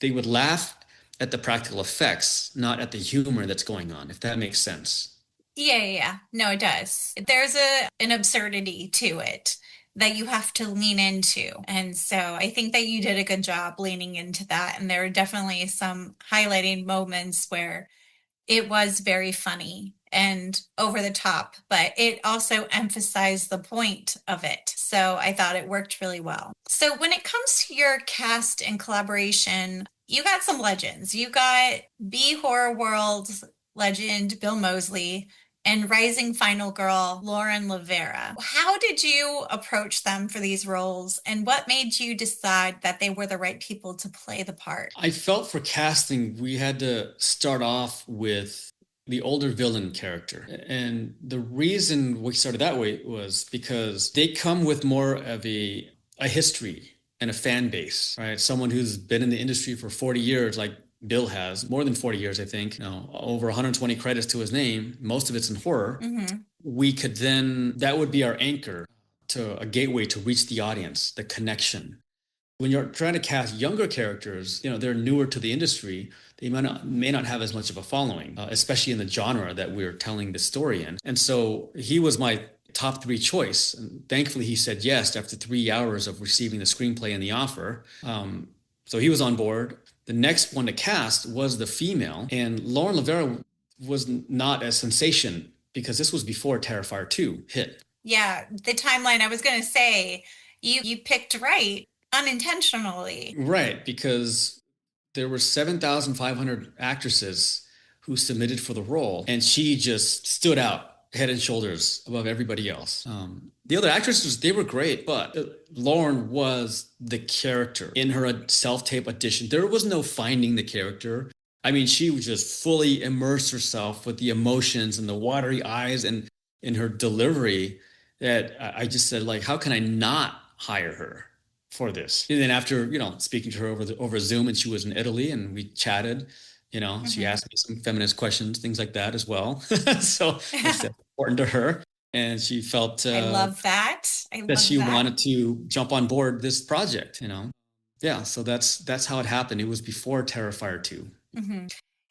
they would laugh at the practical effects, not at the humor that's going on, if that makes sense. Yeah. No, it does. There's an absurdity to it that you have to lean into. And so I think that you did a good job leaning into that. And there are definitely some highlighting moments where it was very funny and over the top, but it also emphasized the point of it. So I thought it worked really well. So when it comes to your cast and collaboration, you got some legends. You got B Horror World legend Bill Moseley and rising final girl Lauren LaVera. How did you approach them for these roles, and what made you decide that they were the right people to play the part? I felt for casting, we had to start off with the older villain character. And the reason we started that way was because they come with more of a history and a fan base, right? Someone who's been in the industry for 40 years, like Bill has, more than 40 years, I think, over 120 credits to his name. Most of it's in horror. We could then, that would be our anchor to a gateway to reach the audience, the connection. When you're trying to cast younger characters, they're newer to the industry. They may not have as much of a following, especially in the genre that we're telling the story in. And so he was my top 3 choice. And thankfully, he said yes after 3 hours of receiving the screenplay and the offer. So he was on board. The next one to cast was the female, and Lauren LaVera was not a sensation because this was before Terrifier 2 hit. Yeah, the timeline, I was going to say, you picked right unintentionally. Right, because there were 7,500 actresses who submitted for the role, and she just stood out head and shoulders above everybody else. The other actresses, they were great, but Lauren was the character in her self-tape audition. There was no finding the character. I mean, she would just fully immerse herself with the emotions and the watery eyes and in her delivery that I just said, like, how can I not hire her for this? And then after, speaking to her over Zoom, and she was in Italy and we chatted, she asked me some feminist questions, things like that as well. So it's important to her. And she felt I love that. She wanted to jump on board this project, Yeah, so that's how it happened. It was before Terrifier 2.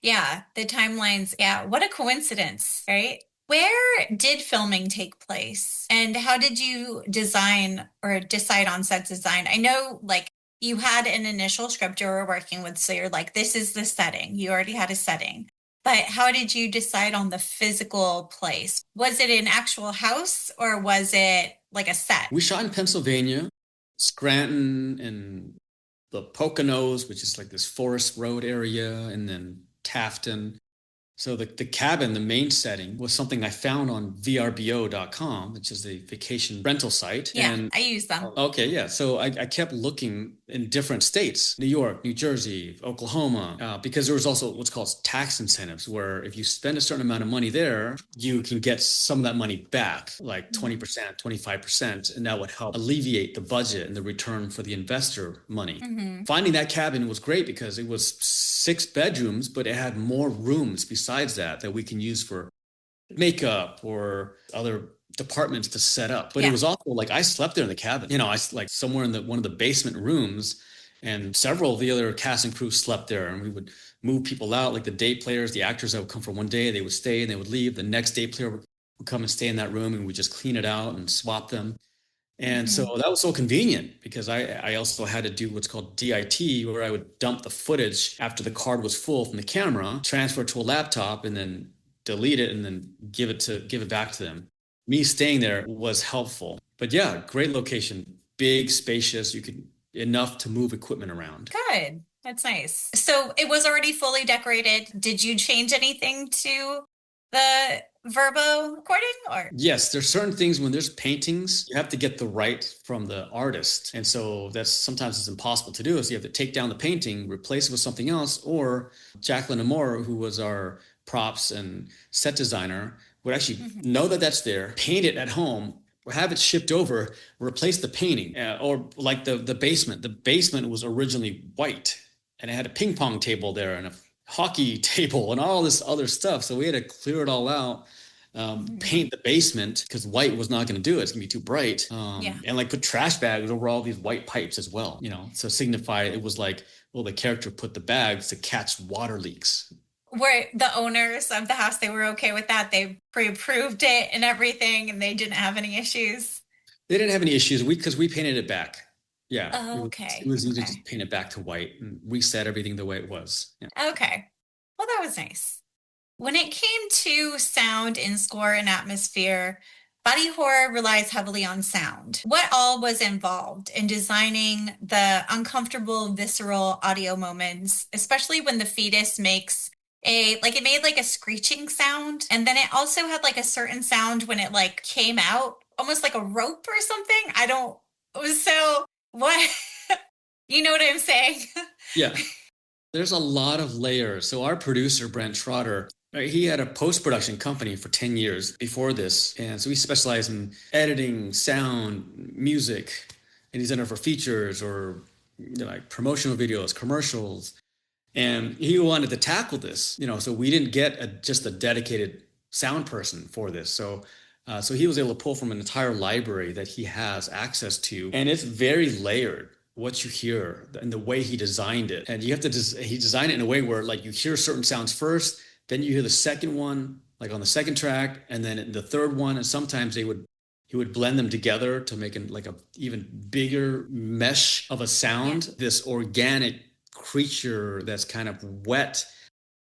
Yeah, the timelines. Yeah, what a coincidence, right? Where did filming take place? And how did you design or decide on set design? I know, you had an initial script you were working with, so you're like, this is the setting. You already had a setting. But how did you decide on the physical place? Was it an actual house or was it like a set? We shot in Pennsylvania, Scranton, and the Poconos, which is like this forest road area, and then Tafton. So the cabin, the main setting, was something I found on vrbo.com, which is the vacation rental site. Yeah, and I use them. Okay, yeah. So I kept looking in different states, New York, New Jersey, Oklahoma, because there was also what's called tax incentives, where if you spend a certain amount of money there, you can get some of that money back, like 20%, 25%, and that would help alleviate the budget and the return for the investor money. Finding that cabin was great because it was 6 bedrooms, but it had more rooms besides that we can use for makeup or other departments to set up. But it was also like I slept there in the cabin. I like somewhere in one of the basement rooms, and several of the other cast and crew slept there, and we would move people out, like the day players, the actors that would come for one day, they would stay and they would leave. The next day player would come and stay in that room, and we just clean it out and swap them. And so that was so convenient because I also had to do what's called DIT, where I would dump the footage after the card was full from the camera, transfer it to a laptop, and then delete it and then give it back to them. Me staying there was helpful. But yeah, great location, big, spacious. You could enough to move equipment around. Good. That's nice. So it was already fully decorated. Did you change anything to the Verbo recording or? Yes, there's certain things when there's paintings, you have to get the right from the artist. And so that's sometimes it's impossible to do, is you have to take down the painting, replace it with something else, or Jacqueline Amore, who was our props and set designer, would actually know that that's there, paint it at home, or have it shipped over, replace the painting, or like the basement. The basement was originally white, and it had a ping pong table there and a hockey table and all this other stuff. So we had to clear it all out, paint the basement because white was not going to do it. It's going to be too bright. And like put trash bags over all these white pipes as well, so signify it was like, well, the character put the bags to catch water leaks. Were the owners of the house, they were okay with that? They pre-approved it and everything, and they didn't have any issues? They didn't have any issues because we painted it back. Yeah. Oh, okay. It was easy to just paint it back to white and reset everything the way it was. Yeah. Okay. Well, that was nice. When it came to sound in score and atmosphere, body horror relies heavily on sound. What all was involved in designing the uncomfortable, visceral audio moments, especially when the fetus makes it made like a screeching sound, and then it also had like a certain sound when it like came out, almost like a rope or something. What? You know what I'm saying? Yeah. There's a lot of layers. So our producer, Brent Trotter, he had a post-production company for 10 years before this. And so he specialized in editing, sound, music, and he's done it for features or like promotional videos, commercials. And he wanted to tackle this, so we didn't get just a dedicated sound person for this. So he was able to pull from an entire library that he has access to. And it's very layered, what you hear and the way he designed it. And you have to, he designed it in a way where like you hear certain sounds first, then you hear the second one, like on the second track, and then the third one. And sometimes he would blend them together to make like a even bigger mesh of a sound, this organic creature that's kind of wet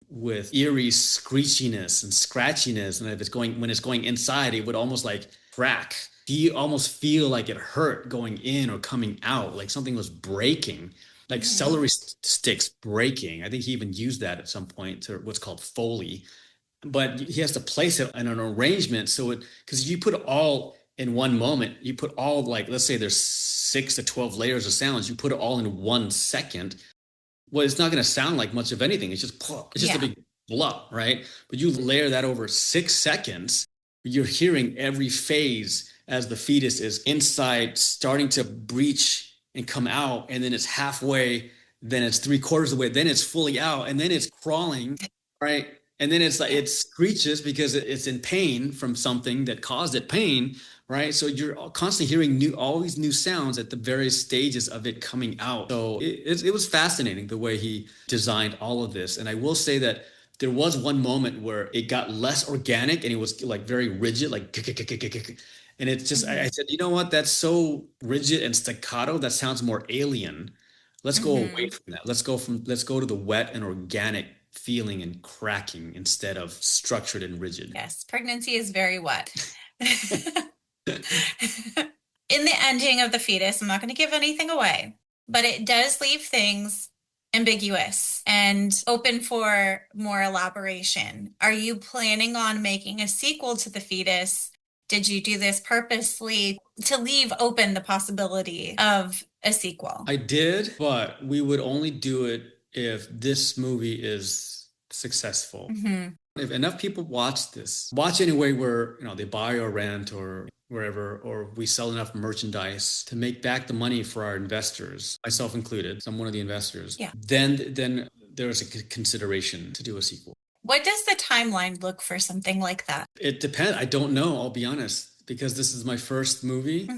with eerie screechiness and scratchiness, and when it's going inside, it would almost like crack. You almost feel like it hurt going in or coming out, like something was breaking, like celery sticks breaking. I think he even used that at some point to what's called Foley, but he has to place it in an arrangement because you put it all in one moment, you put all, like, let's say there's 6 to 12 layers of sounds, you put it all in 1 second. Well, it's not going to sound like much of anything. It's just a big blow, right? But you layer that over 6 seconds, you're hearing every phase as the fetus is inside, starting to breach and come out, and then it's halfway, then it's 3/4 of the way, then it's fully out, and then it's crawling, right? And then it's like it screeches because it's in pain from something that caused it pain, right? So you're constantly hearing all these new sounds at the various stages of it coming out. So it was fascinating the way he designed all of this. And I will say that there was one moment where it got less organic and it was like very rigid, like, and it's just, I said, you know what? That's so rigid and staccato. That sounds more alien. Let's go away from that. Let's go to the wet and organic feeling and cracking instead of structured and rigid. Yes, pregnancy is very wet. In the ending of the fetus, I'm not going to give anything away, but it does leave things ambiguous and open for more elaboration. Are you planning on making a sequel to the fetus? Did you do this purposely to leave open the possibility of a sequel? I did, but we would only do it if this movie is successful. If enough people watch anyway where, they buy or rent or wherever, or we sell enough merchandise to make back the money for our investors, myself included, I'm one of the investors, then there's a consideration to do a sequel. What does the timeline look for something like that? It depends. I don't know, I'll be honest, because this is my first movie.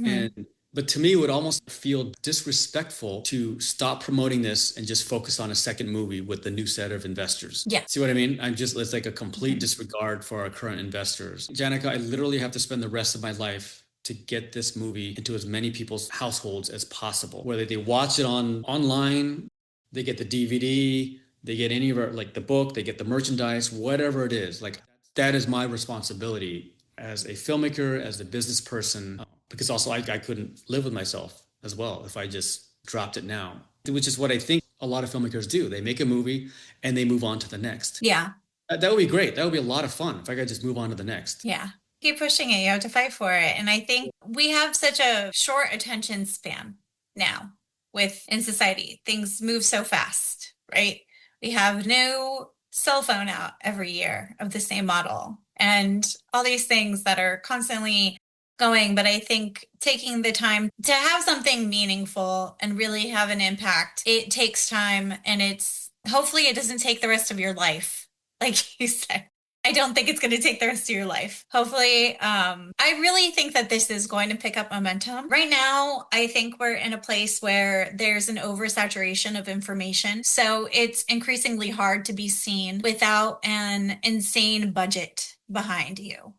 But to me, it would almost feel disrespectful to stop promoting this and just focus on a second movie with the new set of investors. Yeah. See what I mean? It's like a complete disregard for our current investors. Janica, I literally have to spend the rest of my life to get this movie into as many people's households as possible. Whether they watch it online, they get the DVD, they get any of our, like the book, they get the merchandise, whatever it is. Like, that is my responsibility as a filmmaker, as a business person. Because also I couldn't live with myself as well if I just dropped it now, which is what I think a lot of filmmakers do. They make a movie and they move on to the next. Yeah. That would be great. That would be a lot of fun if I could just move on to the next. Yeah. Keep pushing it. You have to fight for it. And I think we have such a short attention span now in society. Things move so fast, right? We have new cell phone out every year of the same model and all these things that are constantly going. But I think taking the time to have something meaningful and really have an impact, it takes time, and hopefully it doesn't take the rest of your life. Like you said, I don't think it's going to take the rest of your life. Hopefully, I really think that this is going to pick up momentum. Right now, I think we're in a place where there's an oversaturation of information. So it's increasingly hard to be seen without an insane budget behind you.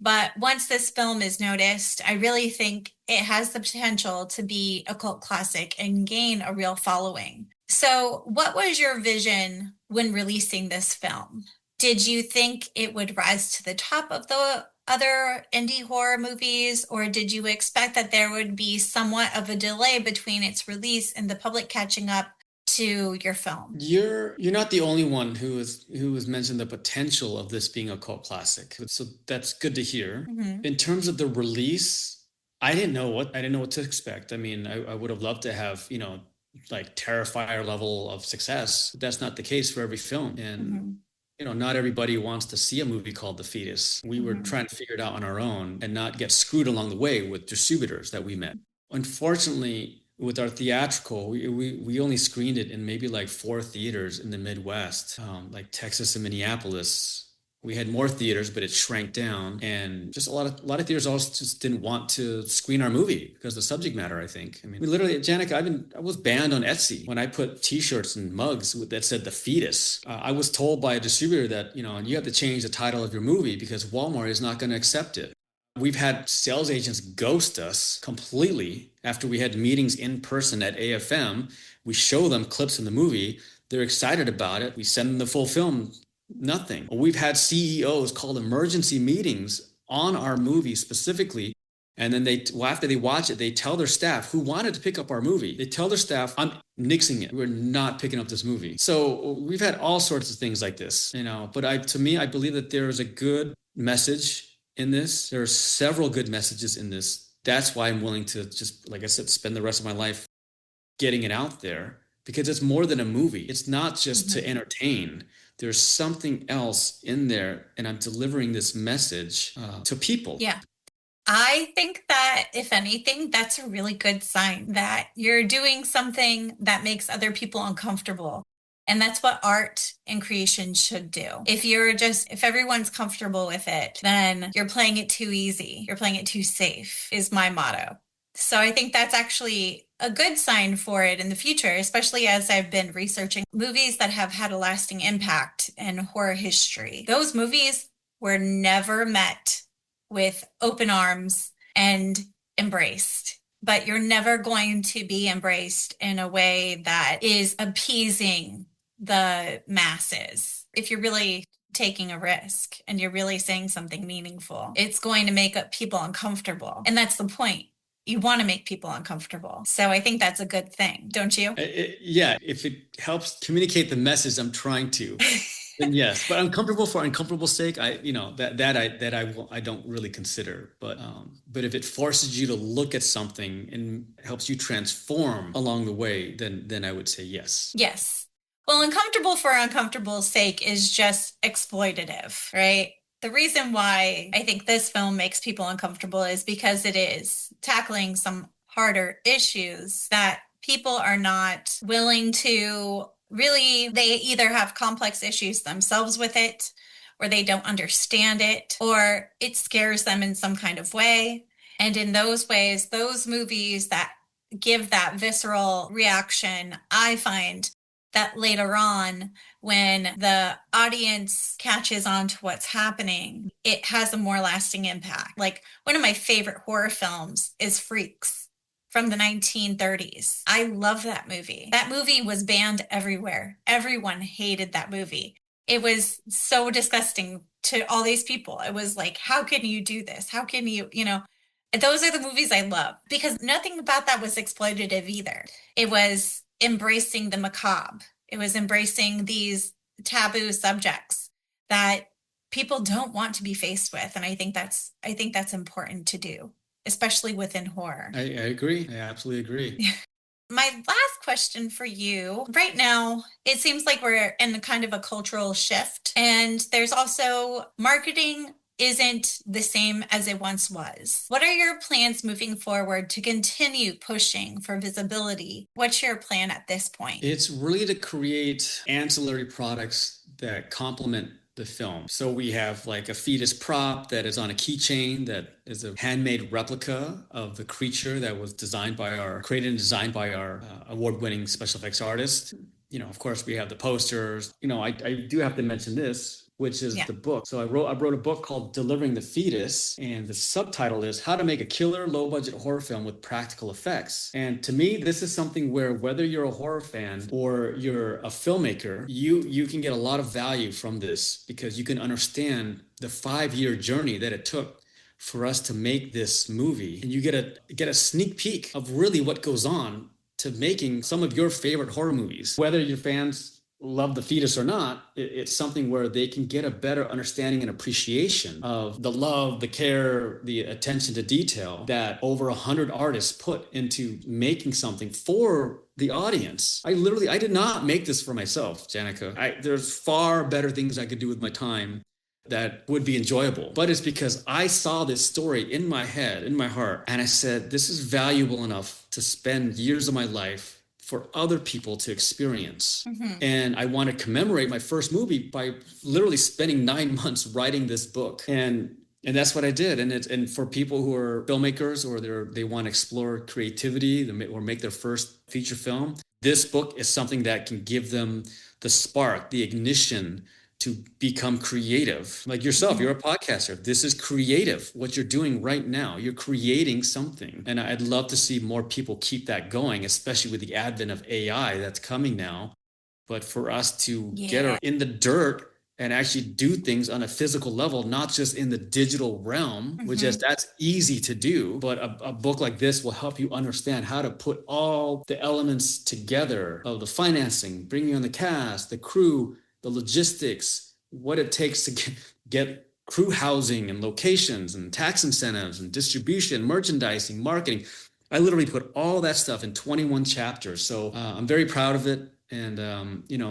But once this film is noticed, I really think it has the potential to be a cult classic and gain a real following. So what was your vision when releasing this film? Did you think it would rise to the top of the other indie horror movies, or did you expect that there would be somewhat of a delay between its release and the public catching up to your film? You're not the only one who has mentioned the potential of this being a cult classic. So that's good to hear. In terms of the release, I didn't know what to expect. I mean, I would have loved to have, like Terrifier level of success. That's not the case for every film. And not everybody wants to see a movie called The Fetus. We were trying to figure it out on our own and not get screwed along the way with distributors that we met. Unfortunately, with our theatrical, we only screened it in maybe like 4 theaters in the Midwest, like Texas and Minneapolis. We had more theaters, but it shrank down, and just a lot of theaters also just didn't want to screen our movie because of the subject matter. I think. I mean, we literally, Janica, I was banned on Etsy when I put T-shirts and mugs that said The Fetus. I was told by a distributor that you have to change the title of your movie because Walmart is not going to accept it. We've had sales agents ghost us completely after we had meetings in person at AFM. We show them clips in the movie. They're excited about it. We send them the full film. Nothing. We've had CEOs call emergency meetings on our movie specifically. And then after they watch it, they tell their staff who wanted to pick up our movie, they tell their staff, I'm nixing it. We're not picking up this movie. So we've had all sorts of things like this, but to me, I believe that there is a good message in this. There are several good messages in this. That's why I'm willing to just, like I said, spend the rest of my life getting it out there, because it's more than a movie. It's not just to entertain. There's something else in there, and I'm delivering this message to people. Yeah. I think that, if anything, that's a really good sign that you're doing something that makes other people uncomfortable. And that's what art and creation should do. If everyone's comfortable with it, then you're playing it too easy. You're playing it too safe, is my motto. So I think that's actually a good sign for it in the future, especially as I've been researching movies that have had a lasting impact in horror history. Those movies were never met with open arms and embraced. But you're never going to be embraced in a way that is appeasing the masses. If you're really taking a risk and you're really saying something meaningful, it's going to make people uncomfortable. And that's the point. You want to make people uncomfortable. So I think that's a good thing, don't you? Yeah, if it helps communicate the message I'm trying to, then yes. But uncomfortable for uncomfortable's sake, I don't really consider. But if it forces you to look at something and helps you transform along the way, then I would say yes. Yes. Well, uncomfortable for uncomfortable's sake is just exploitative, right? The reason why I think this film makes people uncomfortable is because it is tackling some harder issues that people are not willing to really, they either have complex issues themselves with it, or they don't understand it, or it scares them in some kind of way. And in those ways, those movies that give that visceral reaction, I find that later on, when the audience catches on to what's happening, it has a more lasting impact. Like one of my favorite horror films is Freaks from the 1930s. I love that movie. That movie was banned everywhere. Everyone hated that movie. It was so disgusting to all these people. It was like, how can you do this? How can you, those are the movies I love, because nothing about that was exploitative either. It was embracing the macabre. It was embracing these taboo subjects that people don't want to be faced with. And I think that's important to do, especially within horror. I agree. I absolutely agree. My last question for you. Right now, it seems like we're in kind of a cultural shift, and there's also marketing isn't the same as it once was. What are your plans moving forward to continue pushing for visibility? What's your plan at this point? It's really to create ancillary products that complement the film. So we have like a fetus prop that is on a keychain that is a handmade replica of the creature that was created and designed by our award-winning special effects artist. Of course, we have the posters. I do have to mention this, which is the book. So I wrote a book called Delivering the Fetus, and the subtitle is How to Make a Killer Low-Budget Horror Film with Practical Effects. And to me, this is something where whether you're a horror fan or you're a filmmaker, you can get a lot of value from this, because you can understand the 5-year journey that it took for us to make this movie. And you get a sneak peek of really what goes on to making some of your favorite horror movies. Whether your fans love the fetus or not, it's something where they can get a better understanding and appreciation of the love, the care, the attention to detail that over 100 artists put into making something for the audience. I did not make this for myself, Janica. There's far better things I could do with my time that would be enjoyable. But it's because I saw this story in my head, in my heart, and I said, this is valuable enough to spend years of my life for other people to experience. Mm-hmm. And I want to commemorate my first movie by literally spending 9 months writing this book. And that's what I did. And for people who are filmmakers or they want to explore creativity or make their first feature film, this book is something that can give them the spark, the ignition to become creative. Like yourself, you're a podcaster. This is creative. What you're doing right now, you're creating something. And I'd love to see more people keep that going, especially with the advent of AI that's coming now. But for us to get in the dirt and actually do things on a physical level, not just in the digital realm, which is that's easy to do. But a book like this will help you understand how to put all the elements together of the financing, bringing on the cast, the crew, the logistics, what it takes to get crew housing and locations and tax incentives and distribution, merchandising, marketing. I literally put all that stuff in 21 chapters. So I'm very proud of it. And,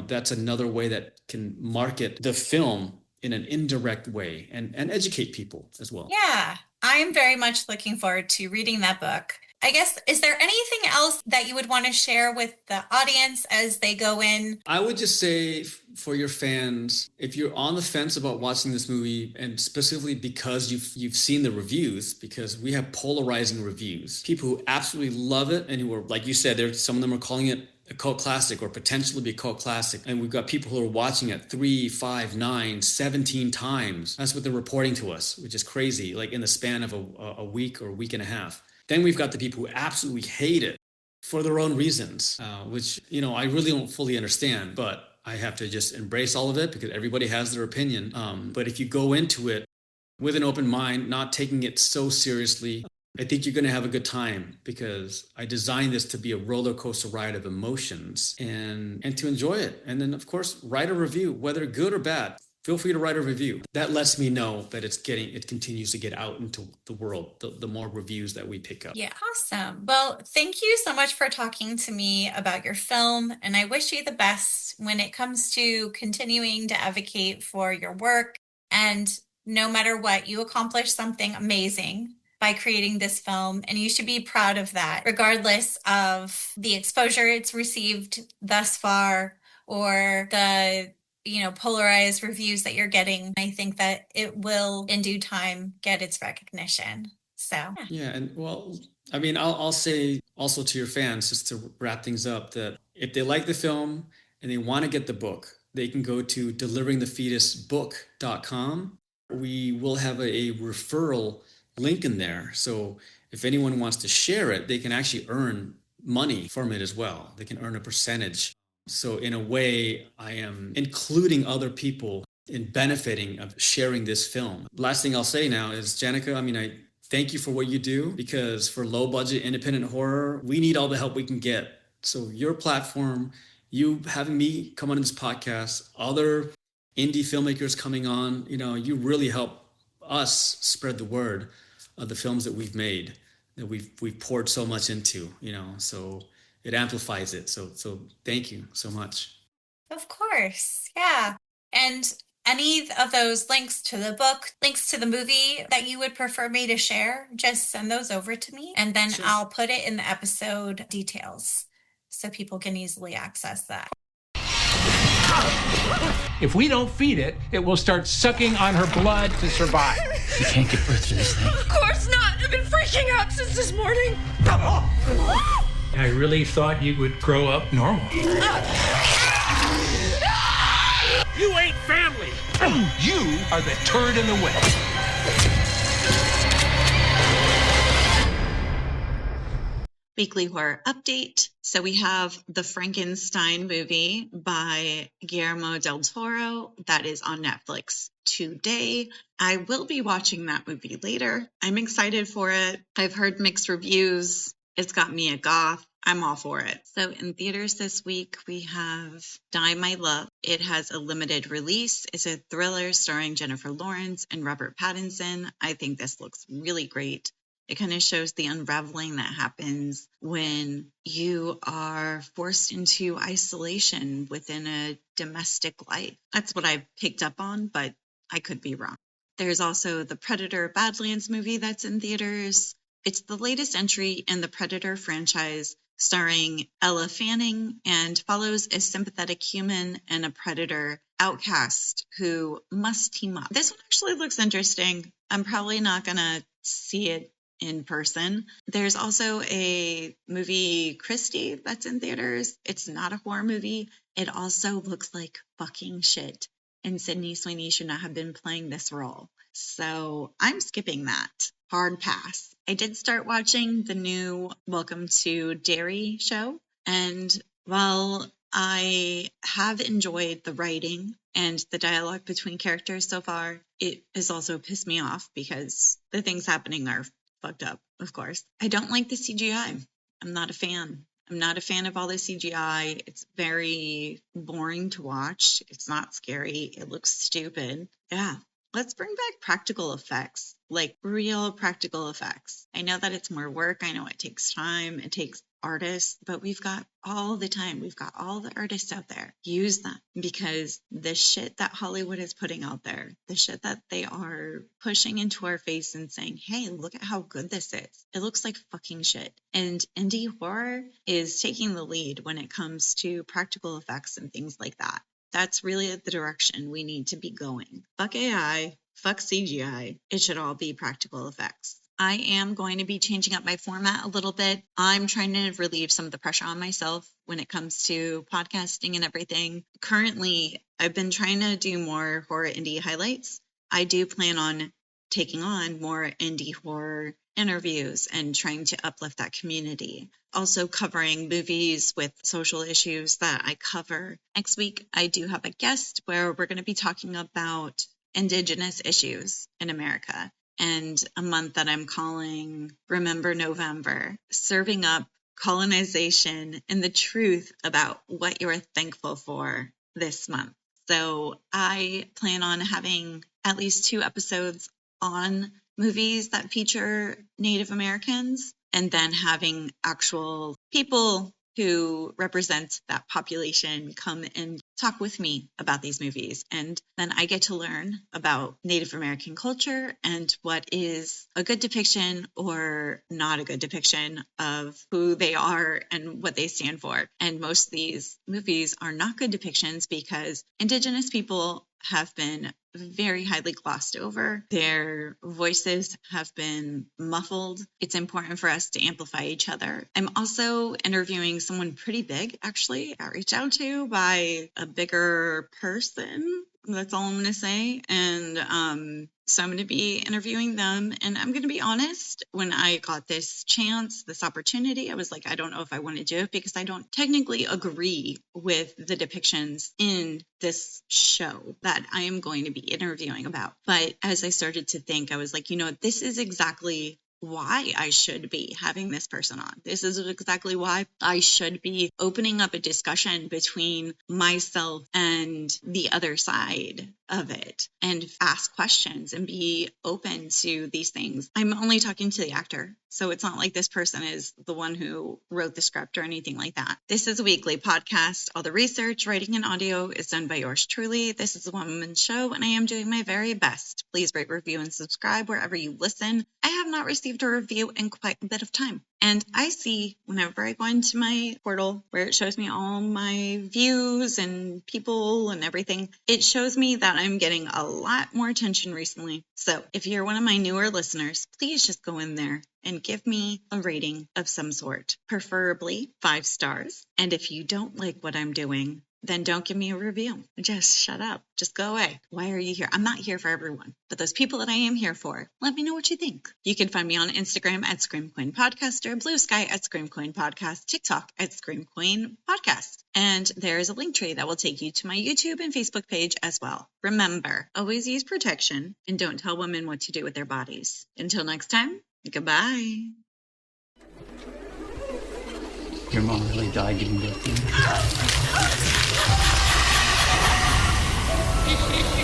that's another way that can market the film in an indirect way and educate people as well. Yeah, I'm very much looking forward to reading that book. I guess, is there anything else that you would want to share with the audience as they go in? I would just say for your fans, if you're on the fence about watching this movie, and specifically because you've seen the reviews, because we have polarizing reviews, people who absolutely love it and who are, like you said, some of them are calling it a cult classic or potentially be a cult classic. And we've got people who are watching it 3, 5, 9, 17 times. That's what they're reporting to us, which is crazy, like in the span of a week or a week and a half. Then we've got the people who absolutely hate it for their own reasons, which, I really don't fully understand. But I have to just embrace all of it because everybody has their opinion. But if you go into it with an open mind, not taking it so seriously, I think you're going to have a good time because I designed this to be a roller coaster ride of emotions and to enjoy it. And then, of course, write a review, whether good or bad. Feel free to write a review. That lets me know that it continues to get out into the world, the more reviews that we pick up. Yeah, awesome. Well, thank you so much for talking to me about your film, and I wish you the best when it comes to continuing to advocate for your work. And no matter what, you accomplish something amazing by creating this film, and you should be proud of that, regardless of the exposure it's received thus far or the polarized reviews that you're getting. I think that it will in due time get its recognition. So yeah, and well, I mean, I'll say also to your fans, just to wrap things up, that if they like the film and they want to get the book, they can go to deliveringthefetusbook.com. We will have a referral link in there. So if anyone wants to share it, they can actually earn money from it as well. They can earn a percentage. So in a way, I am including other people in benefiting of sharing this film. Last thing I'll say now is, Janica, I mean, I thank you for what you do, because for low budget independent horror, we need all the help we can get. So your platform, you having me come on this podcast, other indie filmmakers coming on, you really help us spread the word of the films that we've made, that we've poured so much into, so it amplifies it. So thank you so much. of course, yeah. And any of those links to the book, links to the movie that you would prefer me to share, just send those over to me, and then Sure. I'll put it in the episode details so people can easily access that. If we don't feed it, it will start sucking on her blood to survive. You can't give birth to this thing. Of course not! I've been freaking out since this morning! I really thought you would grow up normal. You ain't family. You are the turd in the well. Weekly horror update. So we have the Frankenstein movie by Guillermo del Toro that is on Netflix today. I will be watching that movie later. I'm excited for it. I've heard mixed reviews. It's got me a goth. I'm all for it. So in theaters this week, we have Die My Love. It has a limited release. It's a thriller starring Jennifer Lawrence and Robert Pattinson. I think this looks really great. It kind of shows the unraveling that happens when you are forced into isolation within a domestic life. That's what I picked up on, but I could be wrong. There's also the Predator Badlands movie that's in theaters. It's the latest entry in the Predator franchise, starring Ella Fanning, and follows a sympathetic human and a predator outcast who must team up. This one actually looks interesting. I'm probably not going to see it in person. There's also a movie, Christie, that's in theaters. It's not a horror movie. It also looks like fucking shit, and Sydney Sweeney should not have been playing this role. So I'm skipping that. Hard pass. I did start watching the new Welcome to Derry show, and while I have enjoyed the writing and the dialogue between characters so far, it has also pissed me off because the things happening are fucked up, of course. I don't like the CGI. I'm not a fan. I'm not a fan of all the CGI. It's very boring to watch. It's not scary. It looks stupid. Yeah. Let's bring back practical effects, like real practical effects. I know that it's more work. I know it takes time. It takes artists, but we've got all the time. We've got all the artists out there. Use them, because the shit that Hollywood is putting out there, the shit that they are pushing into our face and saying, hey, look at how good this is. It looks like fucking shit. And indie horror is taking the lead when it comes to practical effects and things like that. That's really the direction we need to be going. Fuck AI, fuck CGI. It should all be practical effects. I am going to be changing up my format a little bit. I'm trying to relieve some of the pressure on myself when it comes to podcasting and everything. Currently, I've been trying to do more horror indie highlights. I do plan on taking on more indie horror interviews and trying to uplift that community. Also covering movies with social issues that I cover. Next week, I do have a guest where we're going to be talking about Indigenous issues in America and a month that I'm calling Remember November, serving up colonization and the truth about what you're thankful for this month. So I plan on having at least 2 episodes on movies that feature Native Americans, and then having actual people who represent that population come and talk with me about these movies. And then I get to learn about Native American culture and what is a good depiction or not a good depiction of who they are and what they stand for. And most of these movies are not good depictions because Indigenous people have been very highly glossed over. Their voices have been muffled. It's important for us to amplify each other. I'm also interviewing someone pretty big, actually. I got reached out to by a bigger person. That's all I'm going to say. And so I'm going to be interviewing them. And I'm going to be honest, when I got this chance, this opportunity, I was like, I don't know if I want to do it because I don't technically agree with the depictions in this show that I am going to be interviewing about. But as I started to think, I was like, this is exactly why I should be having this person on. This is exactly why I should be opening up a discussion between myself and the other side of it and ask questions and be open to these things. I'm only talking to the actor, so it's not like this person is the one who wrote the script or anything like that. This is a weekly podcast. All the research, writing, and audio is done by yours truly. This is a one-woman show, and I am doing my very best. Please rate, review, and subscribe wherever you listen. I have not received a review in quite a bit of time. And I see whenever I go into my portal where it shows me all my views and people and everything, it shows me that I'm getting a lot more attention recently. So if you're one of my newer listeners, please just go in there and give me a rating of some sort, preferably 5 stars. And if you don't like what I'm doing, then don't give me a review. Just shut up. Just go away. Why are you here? I'm not here for everyone, but those people that I am here for, let me know what you think. You can find me on Instagram at Scream Queen Podcaster, Blue Sky at Scream Queen Podcast, TikTok at Scream Queen Podcast. And there is a link tree that will take you to my YouTube and Facebook page as well. Remember, always use protection and don't tell women what to do with their bodies. Until next time, goodbye. Your mom really died giving birth to you.